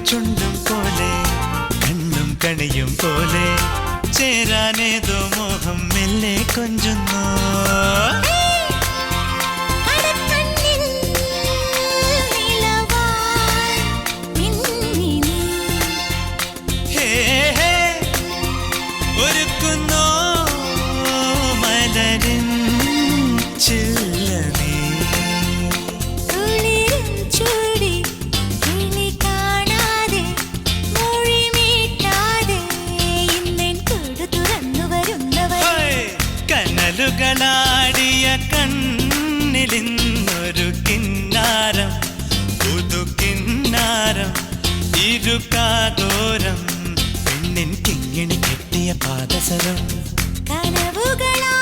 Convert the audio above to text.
ചുണ്ടും പോലെ കണ്ണും കണിയും പോലെ ചേരാനേതോ മോഹം മെല്ലെ കൊഞ്ചുന്നു. ഒരുക്കുന്നോ മലരിൻ ചില്ലനീ ചൂടി കിളി കാണാതെ മൊഴി മീട്ടാതെ ഇന്നെൻ കൂട് തുറന്നു വരുന്നവർ കനലുകളാടിയ കണ്ണിലിന്നൊരു കിന്നാരം പുതു കിന്നാരം ഇരുകാതോരം പെണ്ണിൻ കിങ്ങിണി കെട്ടിയ പാദസരം കനവുകളാ